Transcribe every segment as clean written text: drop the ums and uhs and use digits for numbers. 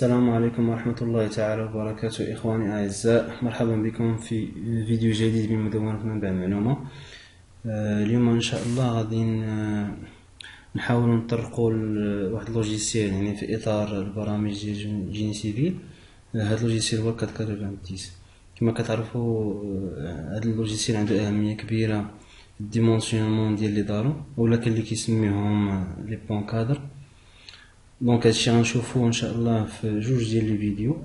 السلام عليكم ورحمة الله تعالى وبركاته. إخواني الأعزاء، مرحبا بكم في فيديو جديد من مدونة منبع المعلومة. اليوم إن شاء الله غادي نحاول نطرقوا واحد اللوجيسيال، يعني في إطار البرامج ديال جيني سيفيل. هاد اللوجيسيال هو كاتكاترفانتيس. كما كتعرفوا هاد اللوجيسيال عنده أهمية كبيرة في الديمونسيونمون ديال لي دارو، ولا كاين اللي كيسميوهم لي بون كادر. دونك هادشي غنشوفوه ان شاء الله في جوج ديال لي فيديو.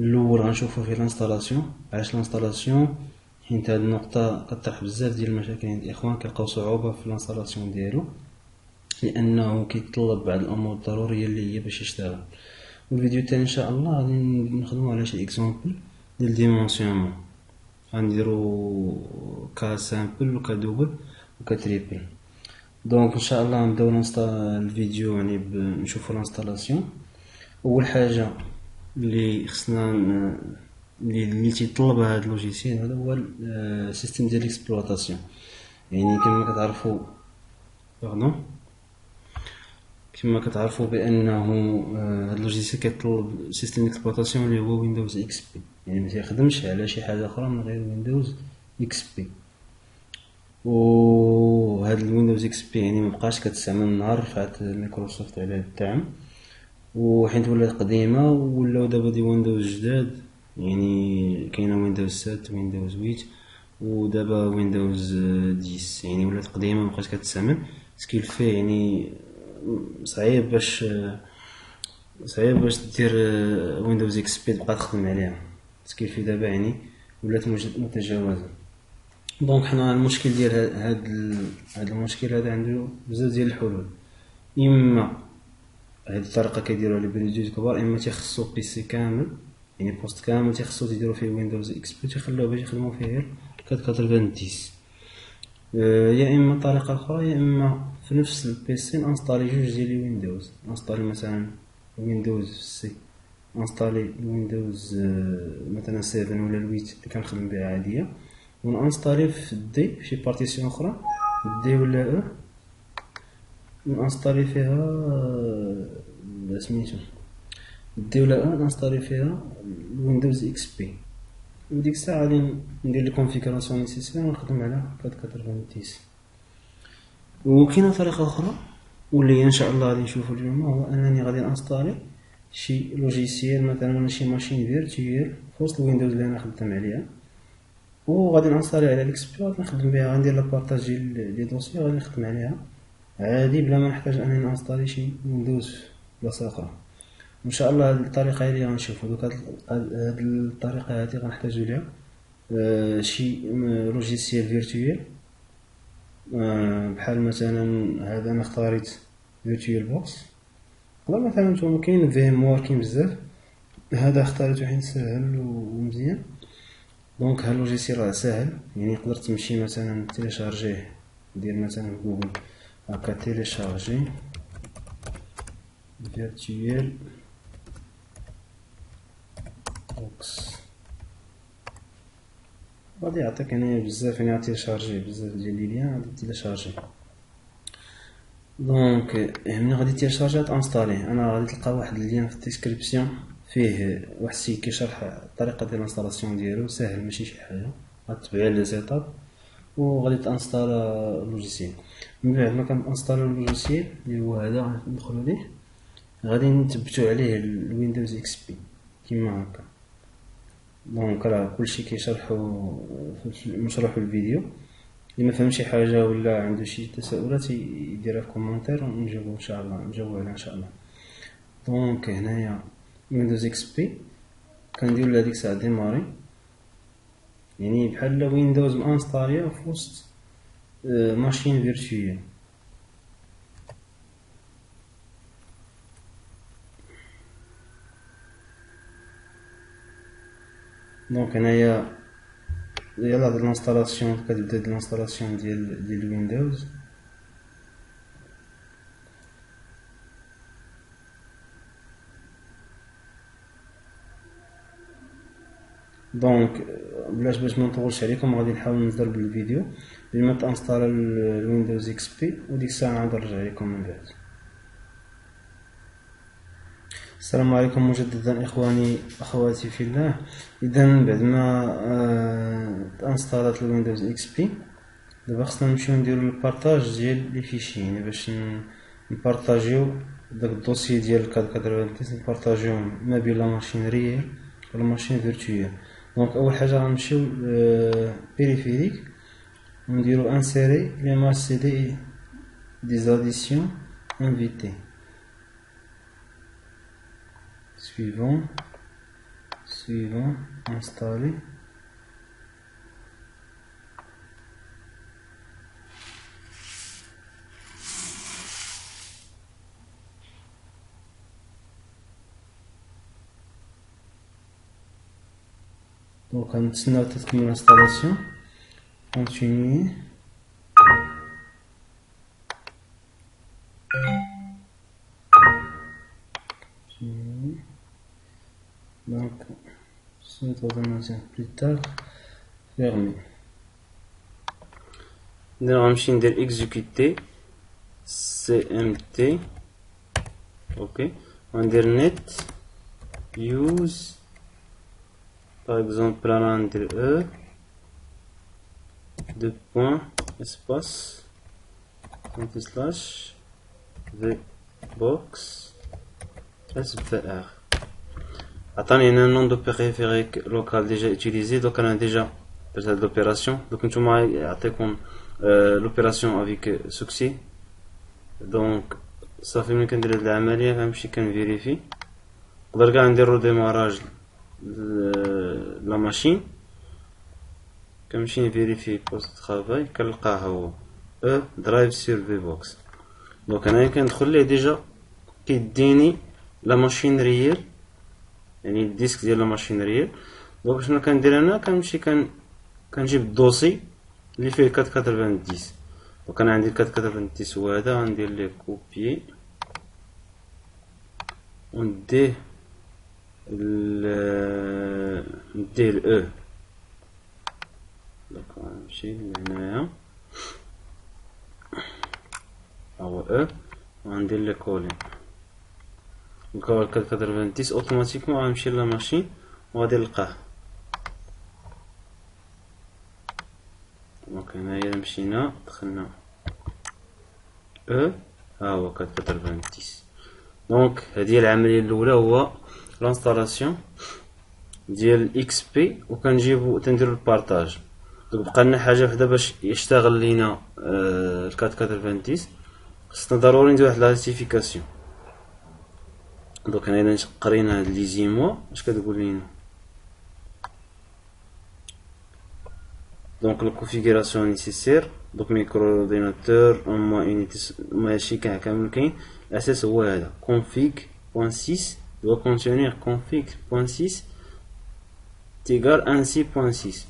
الاول غنشوفو في الانستالاسيون. علاش الانستالاسيون؟ حيت هاد النقطه كطرح بزاف ديال المشاكل عند الاخوان كيلقاو صعوبه في الانستالاسيون ديالو، لانه كيتطلب بعض الامور الضروريه اللي هي باش يشتغل. والفيديو الثاني ان شاء الله غادي نخدمو على شي اكزومبل ديال ديمونسيونمون، غنديرو كا سامبل وكا دوبل وكا تريبل. دونك ان شاء الله نبداو الفيديو، يعني نشوفوا الانستالاسيون. اول حاجه اللي خصنا اللي تيطلبها هذا اللوجيسيال هذا هو السيستم ديال الاكسبلوطاسيون. يعني كما كتعرفوا بانه هذا اللوجيسيال كيطلب سيستم اكسبلوطاسيون اللي هو ويندوز اكس بي، يعني ما تيخدمش على شي حاجه اخرى من غير ويندوز اكس بي. وهاد الويندوز اكس بي يعني مبقاش كتستعمل نهار رفعت مايكروسوفت عليه الدعم، وحيت ولات قديمه ولاو دابا دي ويندوز جداد. يعني كاينه ويندوز 7 ويندوز 8 ودابا ويندوز 10، يعني ولات قديمه مبقاش كتستعمل سكيل فيه. يعني صعيب باش دير ويندوز اكس بي تبقى تخدم عليها سكيل فيه دابا، يعني ولات متجاوزه. دونك حنا المشكل ديال هاد المشكل هذا عنده بزاف ديال الحلول. اما هاد الطريقه كيديروها لي بريديوز كبار، اما تيخصو بيسي كامل، يعني بوست كامل تيخصو تيديرو فيه ويندوز اكس بي تيخلوه باش يخدمو فيه غير 490. يا اما طريقه اخرى، يا اما في نفس البيسي نانستالي جوج ديال لي ويندوز. نانستالي مثلا ويندوز سي، نانستالي ويندوز مثلا 7 ولا 8 اللي كنخدم بها عاديه، ونانستالي في دي في شي بارتيسيون اخرى دي ولا نانستالي فيها سميتو دي ولا نانستالي فيها ويندوز اكس بي. وديك الساعه غادي ندير الكونفيغوراسيون نيسيسير ونخدم على 490. وكاينه طريقه اخرى واللي ان شاء الله غادي نشوفو اليوم، هو انني غادي انستالي شي لوجيسيال مثلا شي ماشين فيرتويال في وسط الويندوز اللي انا خدام عليها، وغادي نانستالي على الاكسبلوات نخدم بها. غندير لابارطاج ديال لي دوسي غادي نخدم عليها عادي بلا ما نحتاج انني نانستالي شي ويندوز في بلاصه اخرى. ان شاء الله هذه الطريقه هي اللي غنشوفوا. دوك هذه الطريقه هذه غنحتاجوا ليها شي لوجيسيال فيرتويال، بحال مثلا هذا انا اختاريت فيرتويال بوكس، ولا مثلا نتوما كاين فيم وار كاين بزاف. هذا اختاريته حيت سهل ومزيان. دونك هاد اللوجيسيال راه ساهل، يعني تقدر تمشي مثلا تيليشارجيه، دير مثلا جوجل هكا تيليشارجي فيرتويال بوكس، غادي يعطيك هنايا بزاف، يعني تيليشارجي بزاف ديال لي ليان غادي تيليشارجي. دونك ملي غادي تيليشارجي تانستالي، انا غادي تلقى واحد اللين في الديسكريبسيون فيه واحد السيت كيشرح الطريقه ديال الانستالاسيون ديالو، ساهل ماشي شي حاجه، غتبع لي زيتاب وغادي تانستالا اللوجيسيال. من بعد ما كنانستالا اللوجيسيال اللي هو هذا ندخلو ليه، غادي نثبتو عليه الويندوز اكس بي كيما هكا. دونك راه كلشي كيشرحو مشروح في الفيديو. اللي ما فهم شي حاجه ولا عنده شي تساؤلات يديرها في كومونتير ونجاوبو ان شاء الله، نجاوبو عليها ان شاء الله. دونك هنايا ويندوز اكس بي كنديرو لهاديك الساعه ديماري، يعني بحال ويندوز مانستاليا في وسط ماشين فيرتويال. دونك هنايا يلا هاد الانستالاسيون كتبدا الانستالاسيون ديال ويندوز. دونك باش ما نطولش عليكم غادي نحاول نضرب الفيديو لما تانستالا الويندوز اكس بي، وديك الساعه نعاود نرجع لكم من بعد. السلام عليكم مجددا اخواني اخواتي في الله. اذا بعد ما انستالات الويندوز اكس بي، دابا خصنا نمشيو نديرو البارطاج ديال لي فيشي، يعني باش نبارطاجيو داك الدوسي ديال الكاد 90 نبارطاجيو ما بين لا ماشين ريال ولا ماشين فيرتويال. دونك اول حاجه غنمشيو بيريفيريك ونديرو انسيري لي سي دي ديزاديسيون انفيتي. suivant, installer. Donc on a terminé l'installation. Continuer. Donc c'est automatisé plus tard. Fermé. On va dire exécuter cmt. Ok. On va dire net use. Par exemple, là, on va dire E, deux points, espace, anti-slash, vbox, svr. Attends, il y a un nom de périphérique local déjà utilisé, donc on a déjà fait l'opération. Donc, nous avons l'opération avec succès. Donc, ça fait que nous avons vérifier. On va regarder le démarrage la machine. Comme je vérifie post travail, quel cas E drive sur vbox. Donc, on a déjà qui donne la machine réelle. يعني الديسك ديال الماشين ريال. دونك شنو كندير انا؟ كنمشي كنجيب الدوسي اللي فيه 490. دونك انا عندي 490 هو هذا، غندير ليه كوبيي ونديه ال دونك غنمشي لهنايا هو او وغندير ليه كولين. دونك هو 490 اوتوماتيكمون غنمشي لا ماشين وغادي نلقاه. دونك هنايا مشينا دخلنا ها هو 490. دونك هذه العمليه الاولى هو لانستالاسيون ديال اكس بي، وكنجيبو تنديرو البارطاج. دونك بقى لنا حاجه وحده باش يشتغل لينا ال 490. خصنا ضروري ندير واحد لا سيرتيفيكاسيون. دونك هنا الا قرينا هاد لي زيموا اش كتقول لينا؟ دونك لو كونفيغوراسيون نيسيسير. دونك ميكرو اورديناتور او موان يونيتي ماشي كامل كاين. الاساس هو هذا config.6 doit contenir config.6 تيغار 1.6.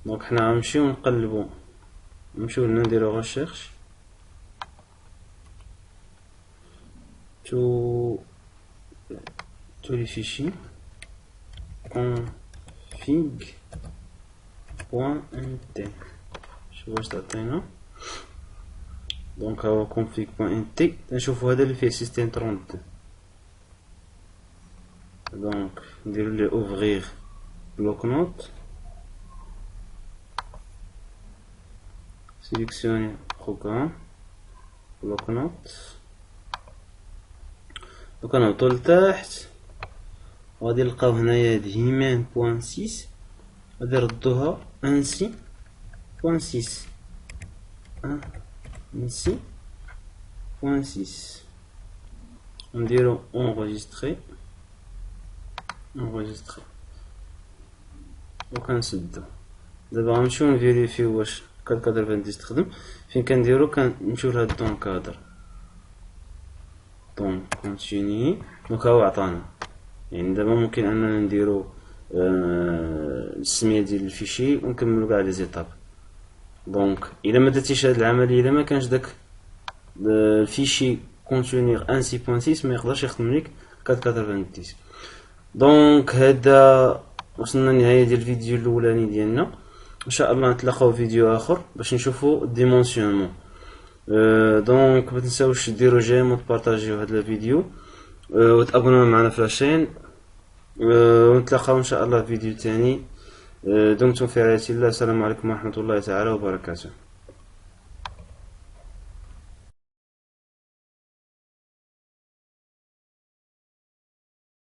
دونك حنا غنمشيو نقلبو، نمشيو هنا نديرو ريشيرش tous les fichiers config.nt. je vois ça maintenant. donc هو config.nt نشوفوا هذا اللي فيه system 32. donc نديرو ليه ouvrir bloc note, sélectionner programme bloc note. دوك نهبطو لتحت وغادي نلقاو هنايا هاد هيمان بوان 6 غادي نردوها انسي بوان 6 انسي بوان 6 ونديرو انغيستري وكنسدو. دابا غنمشيو نفيريفيو واش 490 تخدم. فين كنديرو كنمشيو لهاد دون كادر. دونك كونتيني. دونك هو عطانا، يعني دابا ممكن اننا نديرو السميه ديال الفيشي ونكملو كاع لي زيتاب. دونك الا ما درتيش هاد العمليه، الا ما كانش داك الفيشي كونتينير ان سي بوان 6 ما يقدرش يخدم ليك 490. دونك هذا وصلنا لنهايه ديال الفيديو الاولاني ديالنا. ان شاء الله نتلاقاو فيديو اخر باش نشوفوا الديمونسيونمون. دونك ما تنساوش ديروا جيم وتبارطاجيو هذا الفيديو وتابونوا معنا في لاشين، ونتلاقاو ان شاء الله في فيديو تاني. دمتم في رعاية الله. السلام عليكم ورحمة الله تعالى وبركاته.